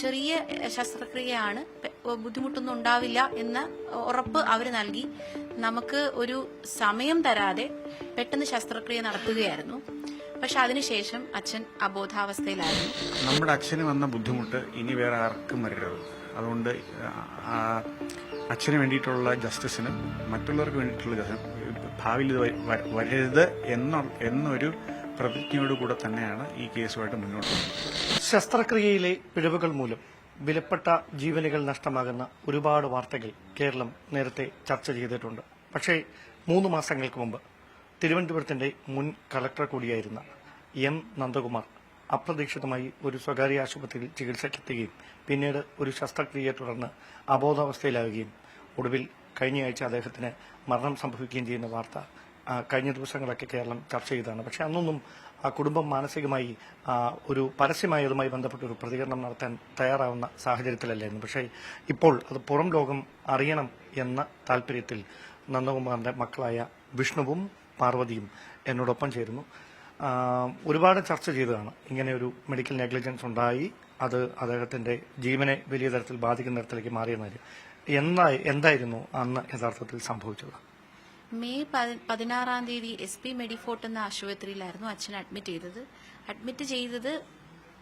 ചെറിയ ശസ്ത്രക്രിയയാണ്, ബുദ്ധിമുട്ടൊന്നും ഉണ്ടാവില്ല എന്ന ഉറപ്പ് അവർ നൽകി നമുക്ക് ഒരു സമയം തരാതെ പെട്ടെന്ന് ശസ്ത്രക്രിയ നടത്തുകയായിരുന്നു. പക്ഷെ അതിനുശേഷം അച്ഛൻ അബോധാവസ്ഥയിലായിരുന്നു. നമ്മുടെ അച്ഛന് വന്ന ബുദ്ധിമുട്ട് ഇനി വേറെ ആർക്കും വരരുത്. അതുകൊണ്ട് അച്ഛന് വേണ്ടിയിട്ടുള്ള ജസ്റ്റിസിനും മറ്റുള്ളവർക്ക് വേണ്ടിയിട്ടുള്ള ഭാവിയിൽ ഇത് വരരുത് എന്നൊരു പ്രതിജ്ഞയോടുകൂടെ തന്നെയാണ് ഈ കേസുമായിട്ട് മുന്നോട്ട് പോകുന്നത്. ശസ്ത്രക്രിയയിലെ പിഴവുകൾ മൂലം വിലപ്പെട്ട ജീവനുകൾ നഷ്ടമാകുന്ന ഒരുപാട് വാർത്തകൾ കേരളം നേരത്തെ ചർച്ച ചെയ്തിട്ടുണ്ട്. പക്ഷേ 3 മാസങ്ങൾക്ക് മുമ്പ് തിരുവനന്തപുരത്തിന്റെ മുൻ കളക്ടർ കൂടിയായിരുന്ന എം നന്ദകുമാർ അപ്രതീക്ഷിതമായി ഒരു സ്വകാര്യ ആശുപത്രിയിൽ ചികിത്സയ്ക്കെത്തുകയും പിന്നീട് ഒരു ശസ്ത്രക്രിയയെ തുടർന്ന് അബോധാവസ്ഥയിലാവുകയും ഒടുവിൽ കഴിഞ്ഞയാഴ്ച അദ്ദേഹത്തിന് മരണം സംഭവിക്കുകയും ചെയ്യുന്ന വാർത്ത കഴിഞ്ഞ ദിവസങ്ങളൊക്കെ കേരളം ചർച്ച ചെയ്തതാണ്. പക്ഷെ അന്നൊന്നും ആ കുടുംബം മാനസികമായി ഒരു പരസ്യമായി അതുമായി ബന്ധപ്പെട്ട ഒരു പ്രതികരണം നടത്താൻ തയ്യാറാവുന്ന സാഹചര്യത്തിലല്ലായിരുന്നു. പക്ഷേ ഇപ്പോൾ അത് പുറം ലോകം അറിയണം എന്ന താല്പര്യത്തിൽ നന്ദകുമാറിന്റെ മക്കളായ വിഷ്ണുവും പാർവതിയും എന്നോടൊപ്പം ചേരുന്നു. ഒരുപാട് ചർച്ച ചെയ്തതാണ് ഇങ്ങനെ ഒരു മെഡിക്കൽ നെഗ്ലിജൻസ് ഉണ്ടായി, അത് അദ്ദേഹത്തിന്റെ ജീവനെ വലിയ തരത്തിൽ ബാധിക്കുന്ന തരത്തിലേക്ക് മാറിയെന്നത് എന്തായിരുന്നു അന്ന് യഥാർത്ഥത്തിൽ സംഭവിച്ചത്? മെയ് 16-ാം തീയതി SP മെഡിഫോർട്ട് എന്ന ആശുപത്രിയിലായിരുന്നു അച്ഛൻ അഡ്മിറ്റ് ചെയ്തത്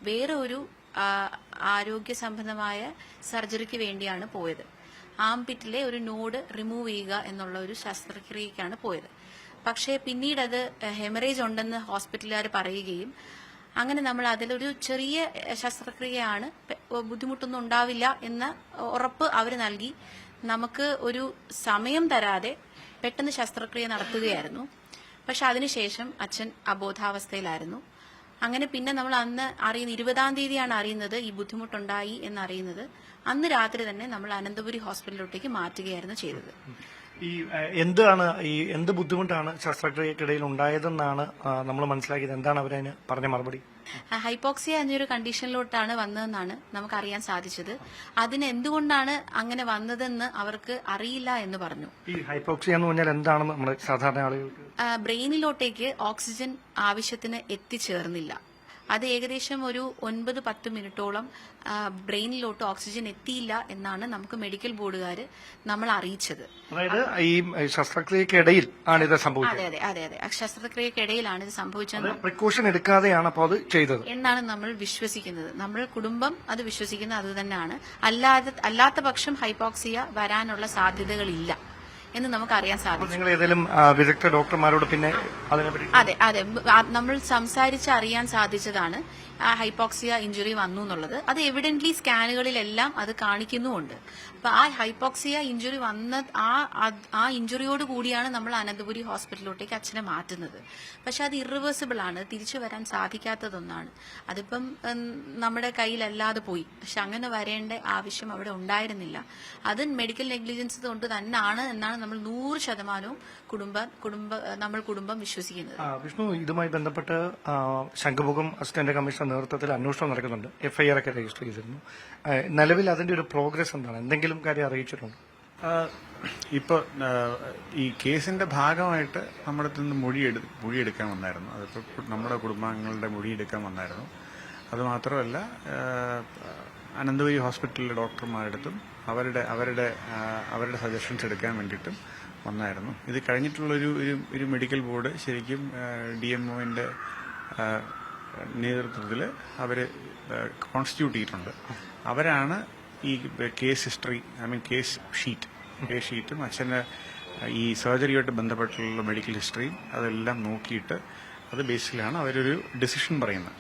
വേറെ ഒരു ആരോഗ്യ സംബന്ധമായ സർജറിക്ക് വേണ്ടിയാണ് പോയത്. ആംപിറ്റിലെ ഒരു നോഡ് റിമൂവ് ചെയ്യുക എന്നുള്ള ഒരു ശസ്ത്രക്രിയക്കാണ് പോയത്. പക്ഷേ പിന്നീട് അത് ഹെമറേജ് ഉണ്ടെന്ന് ഹോസ്പിറ്റലുകാർ പറയുകയും അങ്ങനെ നമ്മൾ അതിലൊരു ചെറിയ ശസ്ത്രക്രിയയാണ്, ബുദ്ധിമുട്ടൊന്നും ഉണ്ടാവില്ല എന്ന ഉറപ്പ് അവർ നൽകി നമുക്ക് ഒരു സമയം തരാതെ പെട്ടെന്ന് ശസ്ത്രക്രിയ നടത്തുകയായിരുന്നു. പക്ഷെ അതിനുശേഷം അച്ഛൻ അബോധാവസ്ഥയിലായിരുന്നു. അങ്ങനെ പിന്നെ നമ്മൾ അന്ന് അറിയുന്ന 20-ാം തീയതിയാണ് അറിയുന്നത് ഈ ബുദ്ധിമുട്ടുണ്ടായി എന്നറിയുന്നത്. അന്ന് രാത്രി തന്നെ നമ്മൾ അനന്തപുരി ഹോസ്പിറ്റലിലോട്ടേക്ക് മാറ്റുകയായിരുന്നു ചെയ്തത്. എന്ത് ബുദ്ധിമുട്ടാണ് ശസ്ത്രക്രിയക്കിടയിൽ ഉണ്ടായതെന്നാണ് നമ്മൾ മനസ്സിലാക്കിയത്? എന്താണ് അവരതിന് പറഞ്ഞ മറുപടി? ഹൈപ്പോക്സിയ എന്നൊരു കണ്ടീഷനിലോട്ടാണ് വന്നതെന്നാണ് നമുക്ക് അറിയാൻ സാധിച്ചത്. അതിന് എന്തുകൊണ്ടാണ് അങ്ങനെ വന്നതെന്ന് അവർക്ക് അറിയില്ല എന്ന് പറഞ്ഞു. ഈ ഹൈപ്പോക്സിയ എന്ന് പറഞ്ഞാൽ എന്താണെന്ന് നമ്മൾ സാധാരണ ആളുകൾക്ക് ബ്രെയിനിലോട്ടേക്ക് ഓക്സിജൻ ആവശ്യത്തിന് എത്തിച്ചേർന്നില്ല. അത് ഏകദേശം ഒരു 9-10 മിനിറ്റോളം ബ്രെയിനിലോട്ട് ഓക്സിജൻ എത്തിയില്ല എന്നാണ് നമുക്ക് മെഡിക്കൽ ബോർഡുകാർ നമ്മൾ അറിയിച്ചത്. അതായത് ഈ ശസ്ത്രക്രിയക്കിടയിൽ ആണ് ഇത് സംഭവിച്ചത്. അതെ ശസ്ത്രക്രിയക്കിടയിലാണ് ഇത് സംഭവിച്ചത്. പ്രിക്കോഷൻ എടുക്കാതെയാണ് അപ്പോൾ അത് ചെയ്തത് എന്നാണ് നമ്മൾ വിശ്വസിക്കുന്നത്. നമ്മൾ കുടുംബം അത് വിശ്വസിക്കുന്നത് അത് തന്നെയാണ്. അല്ലാത്ത പക്ഷം ഹൈപ്പോക്സിയ വരാനുള്ള സാധ്യതകളില്ല എന്ന് നമുക്ക് അറിയാൻ സാധിക്കും. നിങ്ങൾ ഏതെങ്കിലും വിദഗ്ധ ഡോക്ടർമാരോട് പിന്നെ അതിനെപ്പറ്റി? അതെ നമ്മൾ സംസാരിച്ച് അറിയാൻ സാധിച്ചതാണ് ഹൈപ്പോക്സിയ ഇഞ്ചുറി വന്നു എന്നുള്ളത്. അത് എവിഡന്റ്ലി സ്കാനുകളിലെല്ലാം അത് കാണിക്കുന്നുമുണ്ട്. അപ്പൊ ആ ഹൈപ്പോക്സിയ ഇഞ്ചുറി വന്ന ആ ഇഞ്ചുറിയോട് കൂടിയാണ് നമ്മൾ അനന്തപുരി ഹോസ്പിറ്റലിലോട്ടേക്ക് അച്ഛനെ മാറ്റുന്നത്. പക്ഷെ അത് ഇറിവേഴ്സിബിൾ ആണ്, തിരിച്ചു വരാൻ സാധിക്കാത്തതൊന്നാണ്. അതിപ്പം നമ്മുടെ കയ്യിലല്ലാതെ പോയി. പക്ഷെ അങ്ങനെ വരേണ്ട ആവശ്യം അവിടെ ഉണ്ടായിരുന്നില്ല. അത് മെഡിക്കൽ നെഗ്ലിജൻസ് കൊണ്ട് തന്നെയാണ് എന്നാണ് നമ്മൾ 100% കുടുംബം വിശ്വസിക്കുന്നത്. വിഷ്ണു, ഇതുമായി ബന്ധപ്പെട്ട് ശംഖുമുഖം അസിസ്റ്റന്റ് കമ്മീഷണർ നേതൃത്വത്തിൽ അന്വേഷണം നടക്കുന്നുണ്ട്. FIR ഒക്കെ രജിസ്റ്റർ ചെയ്തിരുന്നു. നിലവിൽ അതിന്റെ ഒരു പ്രോഗ്രസ് എന്താണ്? എന്തെങ്കിലും കാര്യം അറിയിച്ചിട്ടുണ്ടോ? ഇപ്പോൾ ഈ കേസിന്റെ ഭാഗമായിട്ട് നമ്മുടെ നിന്ന് മൊഴിയെടുക്കാൻ വന്നായിരുന്നു. അതിപ്പോൾ നമ്മുടെ കുടുംബാംഗങ്ങളുടെ മൊഴിയെടുക്കാൻ വന്നായിരുന്നു. അതുമാത്രമല്ല, അനന്തപുരി ഹോസ്പിറ്റലിലെ ഡോക്ടർമാരുടെ അവരുടെ സജഷൻസ് എടുക്കാൻ വേണ്ടിയിട്ടും വന്നായിരുന്നു. ഇത് കഴിഞ്ഞിട്ടുള്ളൊരു മെഡിക്കൽ ബോർഡ് ശരിക്കും DMOന്റെ നേതൃത്വത്തിൽ അവർ കോൺസ്റ്റിറ്റ്യൂട്ട് ചെയ്തിട്ടുണ്ട്. അവരാണ് ഈ കേസ് ഹിസ്റ്ററി, കേസ് ഷീറ്റും അച്ഛൻ്റെ ഈ സർജറിയായിട്ട് ബന്ധപ്പെട്ടുള്ള മെഡിക്കൽ ഹിസ്റ്ററിയും അതെല്ലാം നോക്കിയിട്ട് അത് ബേസിലാണ് അവരൊരു ഡിസിഷൻ പറയുന്നത്.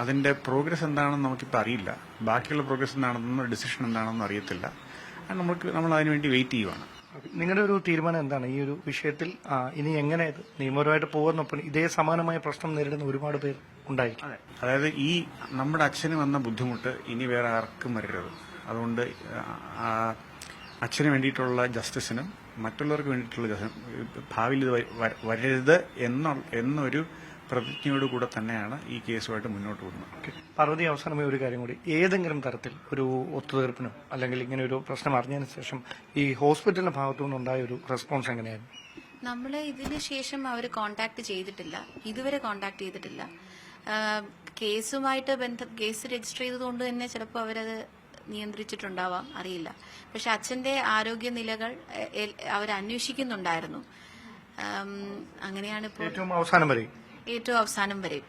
അതിന്റെ പ്രോഗ്രസ് എന്താണെന്ന് നമുക്കിപ്പോൾ അറിയില്ല. ബാക്കിയുള്ള പ്രോഗ്രസ് എന്താണെന്നോ ഡിസിഷൻ എന്താണെന്നോ അറിയത്തില്ല. നമ്മൾ അതിനുവേണ്ടി വെയിറ്റ് ചെയ്യുവാണ്. നിങ്ങളുടെ ഒരു തീരുമാനം എന്താണ് ഈ ഒരു വിഷയത്തിൽ? ഇനി എങ്ങനെ നിയമപരമായിട്ട് പോകുന്നൊപ്പം ഇതേ സമാനമായ പ്രശ്നം നേരിടുന്ന ഒരുപാട് പേർ ഉണ്ടായിരിക്കും. അതായത് ഈ നമ്മുടെ അച്ഛന് വന്ന ബുദ്ധിമുട്ട് ഇനി വേറെ ആർക്കും വരരുത്. അതുകൊണ്ട് അച്ഛന് വേണ്ടിയിട്ടുള്ള ജസ്റ്റിസിനും മറ്റുള്ളവർക്ക് വേണ്ടിയിട്ടുള്ള ഭാവിയിൽ ഇത് വരരുത് എന്നൊരു പ്രതിജ്ഞയോടുകൂടെ തന്നെയാണ് ഈ കേസുമായിട്ട് മുന്നോട്ട് പോകുന്നത്. പാർവതി, അവസാനമായി ഒരു കാര്യം കൂടി, ഏതെങ്കിലും തരത്തിൽ ഒരു ഒത്തുതീർപ്പിനോ അല്ലെങ്കിൽ ഇങ്ങനെ ഒരു പ്രശ്നം അറിഞ്ഞതിന് ശേഷം ഈ ഹോസ്പിറ്റലിന്റെ ഭാഗത്തുനിന്നുണ്ടായ ഒരു റെസ്പോൺസ് എങ്ങനെയായിരുന്നു? നമ്മളെ ഇതിന് ശേഷം അവർ കോണ്ടാക്ട് ചെയ്തിട്ടില്ല, ഇതുവരെ കോണ്ടാക്ട് ചെയ്തിട്ടില്ല. കേസുമായിട്ട് കേസ് രജിസ്റ്റർ ചെയ്തതുകൊണ്ട് തന്നെ ചിലപ്പോൾ അവരത് നിയന്ത്രിച്ചിട്ടുണ്ടാവാം, അറിയില്ല. പക്ഷെ അച്ഛന്റെ ആരോഗ്യനിലകൾ അവരന്വേഷിക്കുന്നുണ്ടായിരുന്നു. അങ്ങനെയാണ് ഇപ്പോൾ ഏറ്റവും അവസാനം വരെ.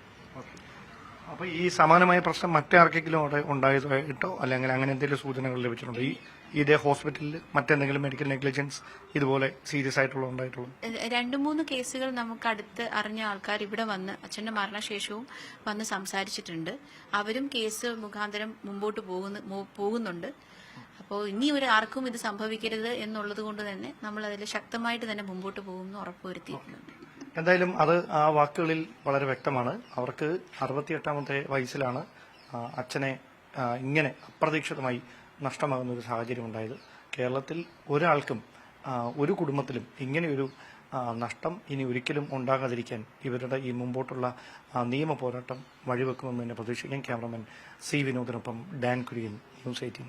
അപ്പൊ ഈ സമാനമായ പ്രശ്നം മറ്റാർക്കെങ്കിലും അവിടെ ഉണ്ടായതായിട്ടോ അല്ലെങ്കിൽ അങ്ങനെ എന്തെങ്കിലും സൂചനകൾ ലഭിച്ചിട്ടുണ്ടോ? ഇതേ ഹോസ്പിറ്റലിൽ മറ്റെന്തെങ്കിലും മെഡിക്കൽ നെഗ്ലിജൻസ് ഇതുപോലെ സീരിയസ് ആയിട്ടുള്ള ഉണ്ടായിട്ടുള്ളൂ? 2-3 കേസുകൾ നമുക്ക് അടുത്ത് അറിഞ്ഞ ആൾക്കാർ ഇവിടെ വന്ന് അച്ഛന്റെ മരണശേഷവും വന്ന് സംസാരിച്ചിട്ടുണ്ട്. അവരും കേസ് മുഖാന്തരം മുമ്പോട്ട് പോകുന്നുണ്ട്. അപ്പോൾ ഇനി ആർക്കും ഇത് സംഭവിക്കരുത് എന്നുള്ളത് കൊണ്ട് തന്നെ നമ്മൾ അതിൽ ശക്തമായിട്ട് തന്നെ മുമ്പോട്ട് പോകുമെന്ന് ഉറപ്പുവരുത്തിയിട്ടുണ്ട്. എന്തായാലും അത് ആ വാക്കുകളിൽ വളരെ വ്യക്തമാണ്. അവർക്ക് 68ാമത്തെ വയസ്സിലാണ് അച്ഛനെ ഇങ്ങനെ അപ്രതീക്ഷിതമായി നഷ്ടമാകുന്ന ഒരു സാഹചര്യം ഉണ്ടായത്. കേരളത്തിൽ ഒരാൾക്കും ഒരു കുടുംബത്തിലും ഇങ്ങനെയൊരു നഷ്ടം ഇനി ഒരിക്കലും ഉണ്ടാകാതിരിക്കാൻ ഇവരുടെ ഈ മുമ്പോട്ടുള്ള നിയമ പോരാട്ടം വഴിവെക്കുമെന്ന് തന്നെ പ്രതീക്ഷിക്കാം. ക്യാമറമാൻ സി വിനോദിനൊപ്പം ഡാൻ കുര്യൻ, ന്യൂസ് 18.